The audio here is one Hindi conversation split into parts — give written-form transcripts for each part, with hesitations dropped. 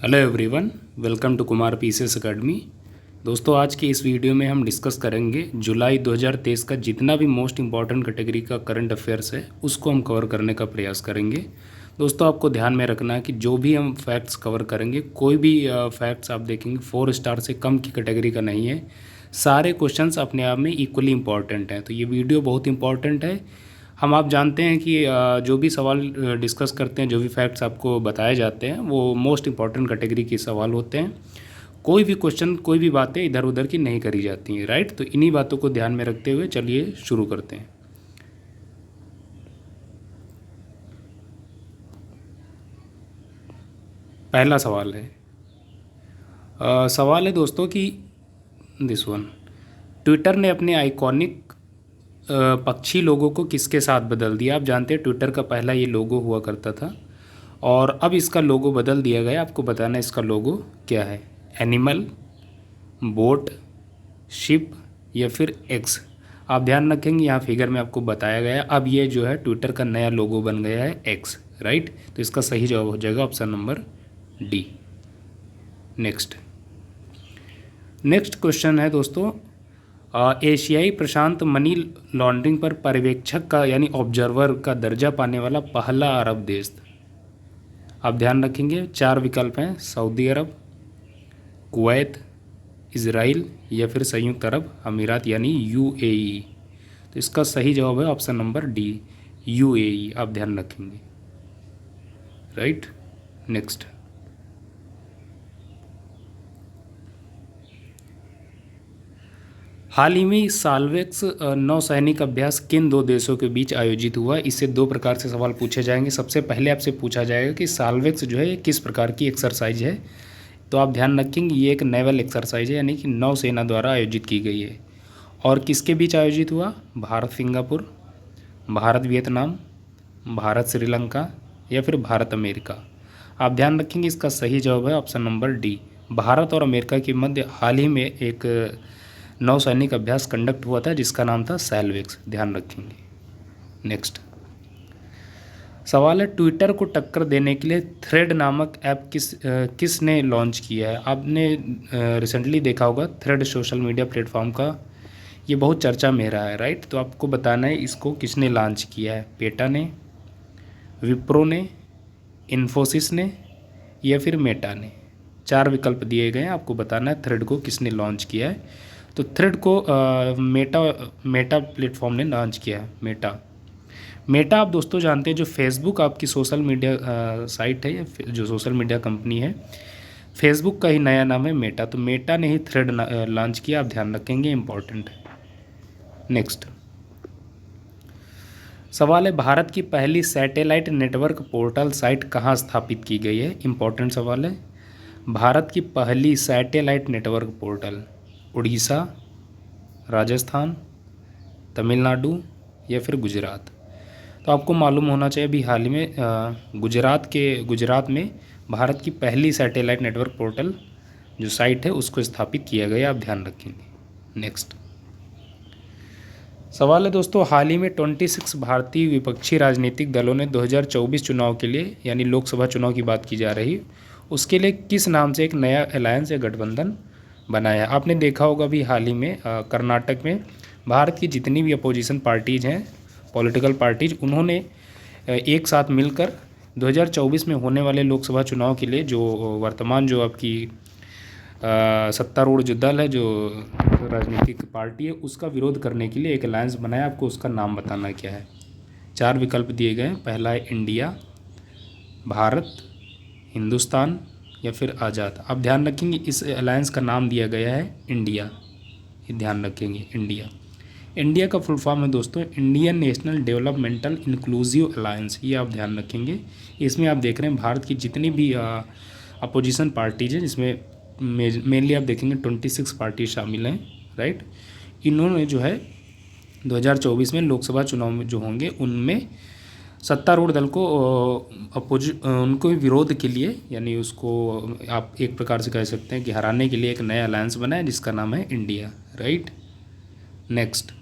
Hello everyone, welcome to Kumar PCS academy. दोस्तों, आज की इस वीडियो में हम डिस्कस करेंगे जुलाई 2023 का जितना भी मोस्ट इम्पॉर्टेंट कैटेगरी का करंट अफेयर्स है उसको हम कवर करने का प्रयास करेंगे। दोस्तों, आपको ध्यान में रखना है कि जो भी हम फैक्ट्स कवर करेंगे, कोई भी फैक्ट्स आप देखेंगे 4 स्टार से कम की कैटेगरी का नहीं है। सारे क्वेश्चंस अपने आप में इक्वली इम्पॉर्टेंट हैं, तो ये वीडियो बहुत इंपॉर्टेंट है। हम आप जानते हैं कि जो भी सवाल डिस्कस करते हैं, जो भी फैक्ट्स आपको बताए जाते हैं, वो मोस्ट इम्पॉर्टेंट कैटेगरी के सवाल होते हैं। कोई भी क्वेश्चन, कोई भी बातें इधर उधर की नहीं करी जाती हैं, राइट। तो इन्हीं बातों को ध्यान में रखते हुए चलिए शुरू करते हैं। पहला सवाल है सवाल है दोस्तों कि दिस वन, ट्विटर ने अपने आइकॉनिक पक्षी लोगो को किसके साथ बदल दिया। आप जानते हैं ट्विटर का पहला ये लोगो हुआ करता था और अब इसका लोगो बदल दिया गया। आपको बताना है इसका लोगो क्या है। एनिमल, बोट, शिप या फिर एक्स। आप ध्यान रखेंगे यहाँ फिगर में आपको बताया गया है। अब ये जो है ट्विटर का नया लोगो बन गया है एक्स, राइट। तो इसका सही जवाब हो जाएगा option number D. Next question है दोस्तों, एशियाई प्रशांत मनी लॉन्ड्रिंग पर पर्यवेक्षक का यानी ऑब्जर्वर का दर्जा पाने वाला पहला अरब देश। आप ध्यान रखेंगे 4 विकल्प हैं, सऊदी अरब, कुवैत, इजराइल या फिर संयुक्त अरब अमीरात यानी यूएई। तो इसका सही जवाब है ऑप्शन नंबर डी, यूएई। आप ध्यान रखेंगे, राइट। नेक्स्ट, हाल ही में साल्वेक्स नौसैनिक अभ्यास किन 2 देशों के बीच आयोजित हुआ। इससे 2 प्रकार से सवाल पूछे जाएंगे। सबसे पहले आपसे पूछा जाएगा कि साल्वेक्स जो है किस प्रकार की एक्सरसाइज है। तो आप ध्यान रखेंगे ये एक नेवल एक्सरसाइज है, यानी कि नौसेना द्वारा आयोजित की गई है। और किसके बीच आयोजित हुआ? भारत सिंगापुर, भारत वियतनाम, भारत श्रीलंका या फिर भारत अमेरिका। आप ध्यान रखेंगे इसका सही जवाब है ऑप्शन नंबर डी, भारत और अमेरिका के मध्य हाल ही में एक नौसैनिक अभ्यास कंडक्ट हुआ था जिसका नाम था साल्वेक्स। ध्यान रखेंगे। नेक्स्ट सवाल है, ट्विटर को टक्कर देने के लिए थ्रेड नामक ऐप किसने लॉन्च किया है। आपने रिसेंटली देखा होगा थ्रेड सोशल मीडिया प्लेटफॉर्म का ये बहुत चर्चा में रहा है, राइट। तो आपको बताना है इसको किसने लॉन्च किया है। पेटा ने, विप्रो ने, इन्फोसिस ने या फिर मेटा ने। 4 विकल्प दिए गए हैं, आपको बताना है थ्रेड को किसने लॉन्च किया है। तो थ्रेड को मेटा प्लेटफॉर्म ने लॉन्च किया है। मेटा आप दोस्तों जानते हैं जो फेसबुक आपकी सोशल मीडिया साइट है या जो सोशल मीडिया कंपनी है, फेसबुक का ही नया नाम है मेटा। तो मेटा ने ही थ्रेड लॉन्च किया, आप ध्यान रखेंगे, इंपॉर्टेंट है। नेक्स्ट सवाल है, भारत की पहली सैटेलाइट नेटवर्क पोर्टल साइट कहाँ स्थापित की गई है। इंपॉर्टेंट सवाल है। भारत की पहली satellite network portal Orissa, Rajasthan, Tamil Nadu या फिर गुजरात। तो आपको मालूम होना चाहिए अभी हाल ही में गुजरात में भारत की पहली सैटेलाइट नेटवर्क पोर्टल जो साइट है उसको स्थापित किया गया, आप ध्यान रखेंगे। नेक्स्ट सवाल है दोस्तों, हाल ही में 26 भारतीय विपक्षी राजनीतिक दलों ने 2024 चुनाव के लिए, यानी लोकसभा चुनाव की बात की जा रही, उसके लिए किस नाम से एक नया अलायंस या गठबंधन बनाया। आपने देखा होगा अभी हाल ही में कर्नाटक में भारत की जितनी भी अपोजिशन पार्टीज़ हैं, पॉलिटिकल पार्टीज, उन्होंने एक साथ मिलकर 2024 में होने वाले लोकसभा चुनाव के लिए जो वर्तमान जो आपकी सत्तारूढ़ जो दल है, जो राजनीतिक पार्टी है, उसका विरोध करने के लिए एक अलायंस बनाया। आपको उसका नाम बताना क्या है। 4 विकल्प दिए गए हैं। पहला है इंडिया, भारत, हिंदुस्तान या फिर आज़ाद। आप ध्यान रखेंगे इस अलायंस का नाम दिया गया है इंडिया, ये ध्यान रखेंगे। इंडिया का फुल फॉर्म है दोस्तों Indian national developmental inclusive alliance, ये आप ध्यान रखेंगे। इसमें आप देख रहे हैं भारत की जितनी भी अपोजिशन पार्टीज हैं, जिसमें मेनली आप देखेंगे 26 पार्टी शामिल हैं, राइट। इन्होंने जो है 2024 में लोकसभा चुनाव में जो होंगे उनमें सत्तारूढ़ दल को उनको विरोध के लिए, यानी उसको आप एक प्रकार से कह सकते हैं कि हराने के लिए एक नया अलायंस बना है जिसका नाम है इंडिया, राइट। नेक्स्ट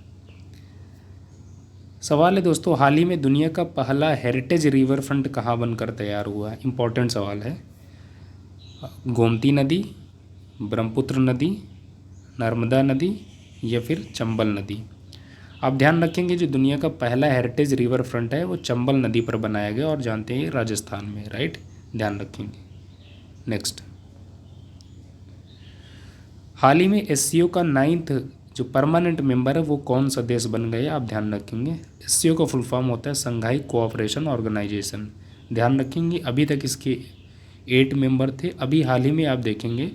सवाल है दोस्तों, हाल ही में दुनिया का पहला हेरिटेज रिवर फ्रंट कहाँ बनकर तैयार हुआ है। इंपॉर्टेंट सवाल है। गोमती नदी, ब्रह्मपुत्र नदी, नर्मदा नदी या फिर चंबल नदी। आप ध्यान रखेंगे जो दुनिया का पहला हेरिटेज रिवर फ्रंट है वो चंबल नदी पर बनाया गया और जानते हैं राजस्थान में, राइट, ध्यान रखेंगे। नेक्स्ट, हाल ही में एससीओ का 9th जो परमानेंट मेंबर है वो कौन सा देश बन गया, आप ध्यान रखेंगे। एससीओ का फुल फॉर्म होता है संघाई कोऑपरेशन ऑर्गेनाइजेशन। ध्यान रखेंगे अभी तक इसके 8 मेंबर थे, अभी हाल ही में आप देखेंगे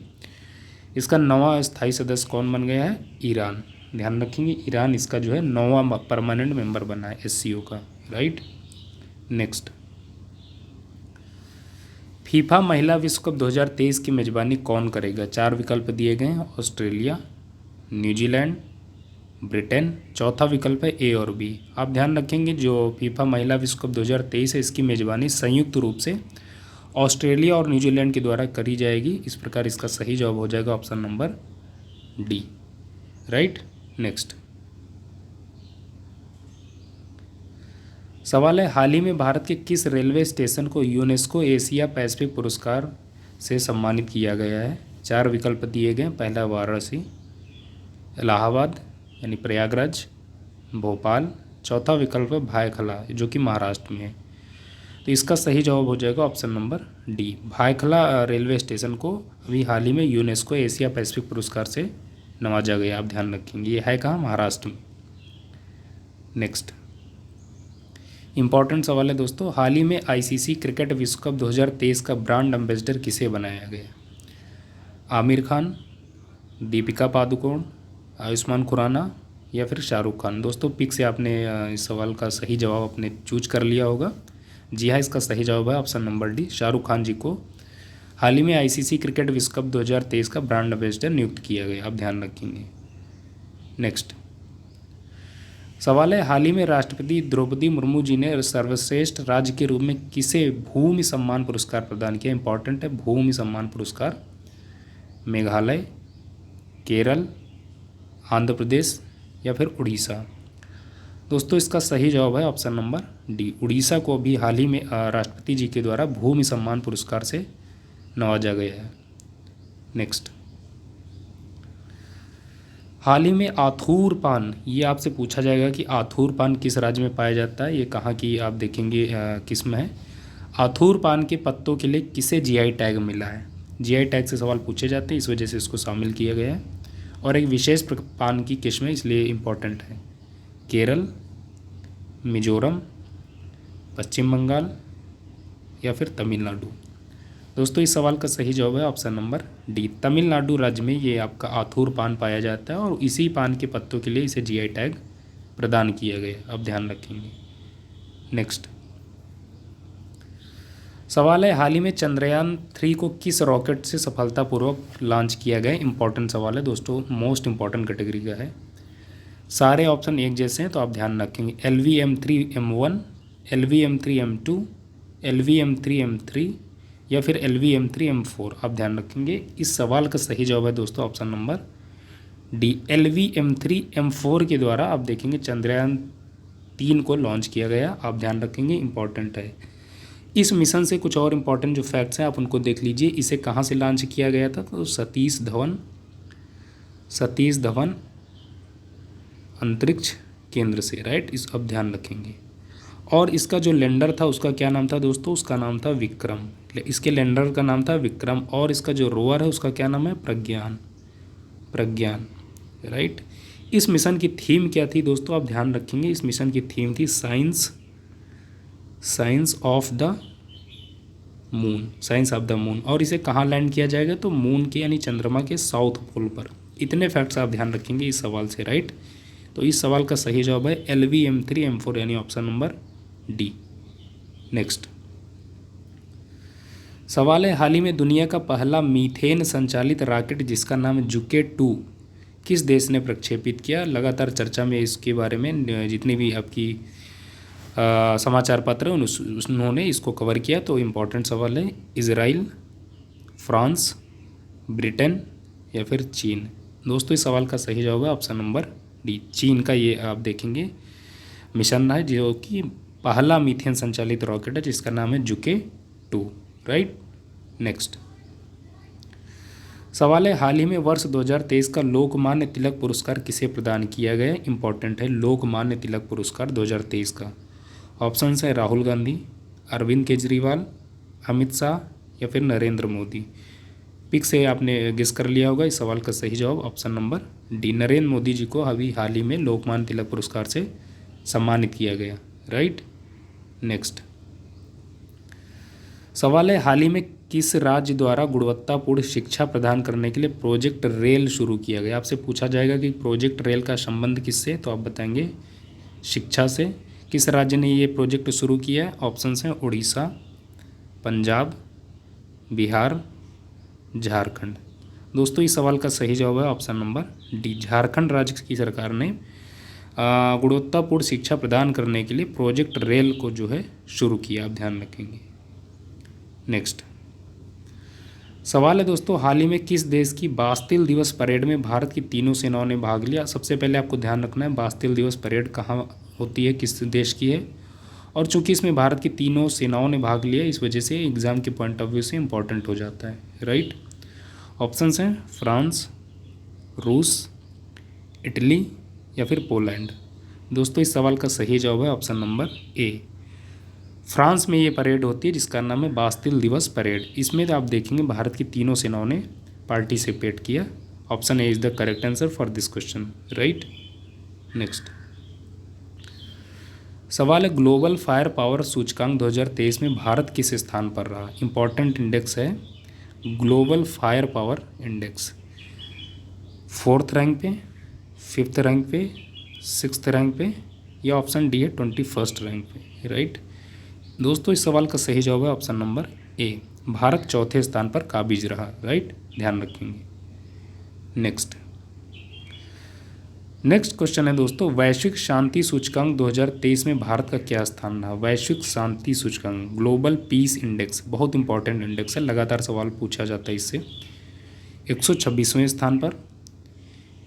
इसका 9वां स्थायी सदस्य कौन बन गया है, ईरान। ध्यान रखेंगे ईरान इसका जो है 9वां परमानेंट मेंबर बना है एससीओ का, राइट। नेक्स्ट, फीफा महिला विश्व कप 2023 की मेजबानी कौन करेगा, 4 विकल्प दिए गए हैं, ऑस्ट्रेलिया, न्यूजीलैंड, ब्रिटेन, चौथा विकल्प है ए और बी। आप ध्यान रखेंगे जो फीफा महिला विश्व कप 2023 है इसकी मेजबानी संयुक्त रूप से ऑस्ट्रेलिया और न्यूजीलैंड के द्वारा करी जाएगी। इस प्रकार इसका सही जवाब हो जाएगा option number D, right. Next सवाल है, हाल ही में भारत के किस रेलवे स्टेशन को यूनेस्को एशिया पैसिफिक पुरस्कार से सम्मानित किया गया है। 4 विकल्प दिए गए, पहला वाराणसी, इलाहाबाद यानी प्रयागराज, भोपाल, चौथा विकल्प है भायखला जो कि महाराष्ट्र में है। तो इसका सही जवाब हो जाएगा option number D, Byculla railway station को अभी हाल ही में यूनेस्को एशिया पैसिफिक पुरस्कार से नवाजा गया। आप ध्यान रखेंगे ये है कहाँ, महाराष्ट्र में। नेक्स्ट इंपॉर्टेंट सवाल है दोस्तों, हाल ही में आईसीसी क्रिकेट विश्व कप 2023 का ब्रांड एम्बेसडर किसे बनाया गया। आमिर खान, दीपिका पादुकोण, आयुष्मान खुराना या फिर शाहरुख खान। दोस्तों पिक से आपने इस सवाल का सही जवाब अपने चूज कर लिया होगा। जी हाँ, इसका सही जवाब है option number D, Shahrukh Khan ji को हाल ही में आईसीसी क्रिकेट विश्व कप 2023 का ब्रांड एम्बेसडर नियुक्त किया गया। आप ध्यान रखेंगे। नेक्स्ट सवाल है, हाल ही में राष्ट्रपति द्रौपदी मुर्मू जी ने सर्वश्रेष्ठ राज्य के रूप में किसे भूमि सम्मान पुरस्कार प्रदान किया। इंपॉर्टेंट है, भूमि सम्मान पुरस्कार। मेघालय, केरल, आंध्र प्रदेश या फिर उड़ीसा। दोस्तों इसका सही जवाब है ऑप्शन नंबर डी, उड़ीसा को भी हाल ही में राष्ट्रपति जी के द्वारा भूमि सम्मान पुरस्कार से नवाजा गया है। नेक्स्ट हाल ही में आथूर पान, ये आपसे पूछा जाएगा कि आथूर पान किस राज्य में पाया जाता है, ये कहाँ की आप देखेंगे किस्म है। आथूर पान के पत्तों के लिए किसे जीआई टैग मिला है। जीआई टैग से सवाल पूछे जाते हैं, इस वजह से इसको शामिल किया गया है और एक विशेष पान की किस्म है इसलिए इम्पोर्टेंट है। केरल, मिजोरम, पश्चिम बंगाल या फिर तमिलनाडु। दोस्तों इस सवाल का सही जवाब है ऑप्शन नंबर डी, तमिलनाडु राज्य में ये आपका आथूर पान पाया जाता है और इसी पान के पत्तों के लिए इसे जीआई टैग प्रदान किया गया। आप ध्यान रखेंगे। नेक्स्ट सवाल है, हाल ही में चंद्रयान 3 को किस रॉकेट से सफलतापूर्वक लॉन्च किया गया। इंपॉर्टेंट सवाल है दोस्तों, मोस्ट इंपॉर्टेंट कैटेगरी का है। सारे ऑप्शन एक जैसे हैं तो आप ध्यान रखेंगे। LVM-3M1, LVM-3M2, LVM-3M3 या फिर LVM-3M4। आप ध्यान रखेंगे। इस सवाल का सही जवाब है दोस्तों ऑप्शन नंबर डी, LVM-3M4 के द्वारा आप देखेंगे चंद्रयान 3 को लॉन्च किया गया। आप ध्यान रखेंगे, इंपॉर्टेंट है। इस मिशन से कुछ और इम्पॉर्टेंट जो फैक्ट्स हैं आप उनको देख लीजिए। इसे कहाँ से लॉन्च किया गया था, तो सतीश धवन अंतरिक्ष केंद्र से, राइट। इस अब ध्यान रखेंगे। और इसका जो लैंडर था उसका क्या नाम था दोस्तों, उसका नाम था विक्रम। इसके लैंडर का नाम था विक्रम और इसका जो रोवर है उसका क्या नाम है, प्रज्ञान, राइट। इस मिशन की थीम क्या थी दोस्तों, आप ध्यान रखेंगे। इस मिशन की थीम थी साइंस ऑफ द मून। और इसे कहाँ लैंड किया जाएगा, तो मून के यानी चंद्रमा के साउथ पोल पर। इतने फैक्ट्स आप ध्यान रखेंगे इस सवाल से, राइट। तो इस सवाल का सही जवाब है LVM-3M4 यानी ऑप्शन नंबर डी। नेक्स्ट सवाल है, हाल ही में दुनिया का पहला मीथेन संचालित रॉकेट जिसका नाम है जुके 2 किस देश ने प्रक्षेपित किया। लगातार चर्चा में इसके बारे में जितनी भी आपकी समाचार पत्र उन्होंने इसको कवर किया। तो इम्पोर्टेंट सवाल है, इजराइल, फ्रांस, ब्रिटेन या फिर चीन। दोस्तों इस सवाल का सही जवाब है ऑप्शन नंबर डी, चीन का ये आप देखेंगे मिशन है जो कि पहला मीथेन संचालित रॉकेट है जिसका नाम है जुके 2, राइट। नेक्स्ट सवाल है, हाल ही में वर्ष 2023 का लोकमान्य तिलक पुरस्कार किसे प्रदान किया गया? इंपॉर्टेंट है, लोकमान्य तिलक पुरस्कार 2023 का। ऑप्शन है राहुल गांधी, अरविंद केजरीवाल, अमित शाह या फिर नरेंद्र मोदी। पिक से आपने गेस कर लिया होगा। इस सवाल का सही जवाब option number D, Narendra Modi ji को अभी हाल ही में लोकमान्य तिलक पुरस्कार से सम्मानित किया गया। राइट। नेक्स्ट सवाल है, हाल ही में किस राज्य द्वारा गुणवत्तापूर्ण शिक्षा प्रदान करने के लिए प्रोजेक्ट रेल शुरू किया गया? आपसे पूछा जाएगा कि प्रोजेक्ट रेल का संबंध किससे, तो आप बताएंगे शिक्षा से। किस राज्य ने ये प्रोजेक्ट शुरू किया है? ऑप्शन हैं उड़ीसा, पंजाब, बिहार, झारखंड। दोस्तों इस सवाल का सही जवाब है ऑप्शन नंबर डी, झारखंड राज्य की सरकार ने गुणवत्तापूर्ण शिक्षा प्रदान करने के लिए प्रोजेक्ट रेल को जो है शुरू किया। आप ध्यान रखेंगे। नेक्स्ट सवाल है दोस्तों, हाल ही में किस देश की बास्तिल दिवस परेड में भारत की तीनों सेनाओं ने भाग लिया? सबसे पहले आपको ध्यान रखना है बास्तिल दिवस परेड कहाँ होती है, किस देश की है, और चूंकि इसमें भारत की तीनों सेनाओं ने भाग लिया इस वजह से एग्जाम के पॉइंट ऑफ व्यू से इंपॉर्टेंट हो जाता है। राइट। ऑप्शंस हैं फ्रांस, रूस, इटली या फिर पोलैंड। दोस्तों इस सवाल का सही जवाब है ऑप्शन नंबर ए, फ्रांस में ये परेड होती है जिसका नाम है बास्तिल दिवस परेड। इसमें आप देखेंगे भारत की तीनों सेनाओं ने पार्टिसिपेट किया। Option A is the correct answer for this question. Right. Next सवाल है, ग्लोबल फायर पावर सूचकांक 2023 में भारत किस स्थान पर रहा? इंपॉर्टेंट इंडेक्स है global fire power index. 4th rank पे, 5th रैंक पे, 6th रैंक पे, या ऑप्शन डी है 21st रैंक पे। राइट। दोस्तों इस सवाल का सही जवाब है ऑप्शन नंबर ए, भारत 4थे स्थान पर काबिज रहा। राइट, ध्यान रखेंगे। नेक्स्ट क्वेश्चन है दोस्तों, वैश्विक शांति सूचकांक 2023 में भारत का क्या स्थान रहा? वैश्विक शांति सूचकांक ग्लोबल पीस इंडेक्स बहुत इंपॉर्टेंट इंडेक्स है, लगातार सवाल पूछा जाता है इससे। 126वें स्थान पर,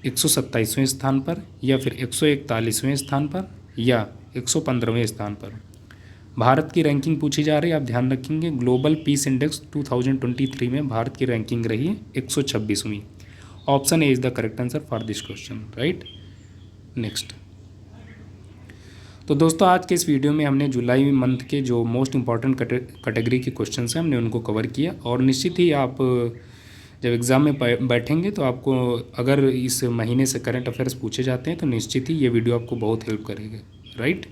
127वें स्थान पर, या फिर 141वें स्थान पर, या 115वें स्थान पर भारत की रैंकिंग पूछी जा रही है। आप ध्यान रखेंगे ग्लोबल पीस इंडेक्स 2023 में भारत की रैंकिंग रही है 126वीं। Option A is the correct answer for this question. Right. Next तो दोस्तों आज के इस वीडियो में हमने जुलाई मंथ के जो मोस्ट इंपॉर्टेंट कैटेगरी के क्वेश्चन हैं हमने उनको कवर किया, और निश्चित ही आप जब एग्ज़ाम में बैठेंगे तो आपको अगर इस महीने से करंट अफेयर्स पूछे जाते हैं तो निश्चित ही ये वीडियो आपको बहुत हेल्प करेगा। राइट।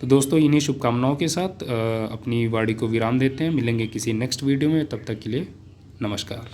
तो दोस्तों इन्हीं शुभकामनाओं के साथ अपनी वाणी को विराम देते हैं। मिलेंगे किसी नेक्स्ट वीडियो में, तब तक के लिए नमस्कार।